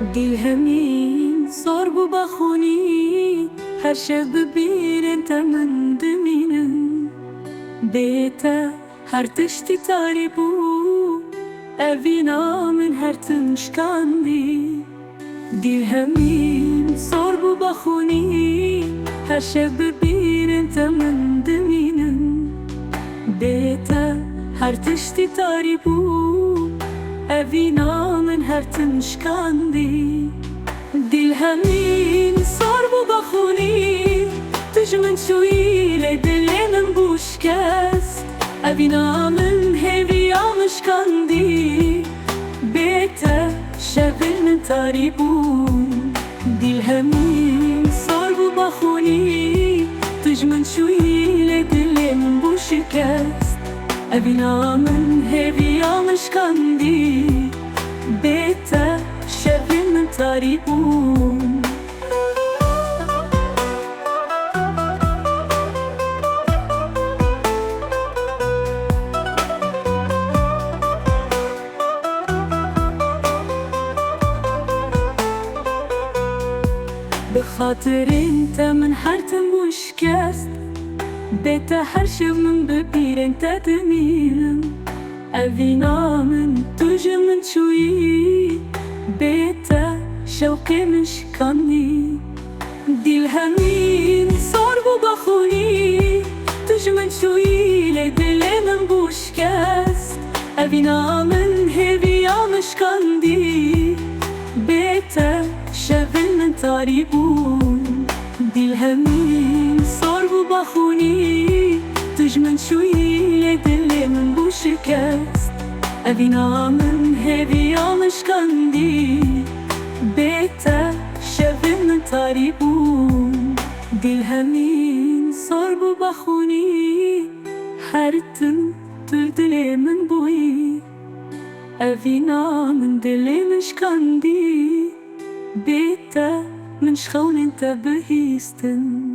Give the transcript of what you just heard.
دل همین zor bu بخونی her شب ببینن تمن دمینن بیتا her tişti tari bu evina min her tınşkandi dil همین zor bu بخونی her شب ببینن تمن دمینن بیتا her tişti tari bu evina min her tınşkandi دل همین صار بو بخونی تجمن شویل دل من بوشکست اوینا من هیوی آمشکندی بیتا شبل من تاری بون دل همین صار بو بخونی تجمن شویل دل من بوشکست اوینا من هیوی آمشکندی بیتا شبل من تاری بون بخاطر انت من حرتم وشكست بيتا حرش من ببير انت دميرم أبينا من توجه من شوي بيتا شوقي من شكاني دل همين صار بو بخوني توجه من شوي لدل من بوشكست أبينا من هيبي عمشكاندي بيتا شبل من تاري بون دل همين صار بو بخوني توجه من شوي لدل من بوشكست أبينا من هيبي عمشكاندي بیتا شبل من تاری بون دل همین صار بو بخونی هر تن دل من بوی اوینا من دل من شکندی بیتا من شخون انت بهیستن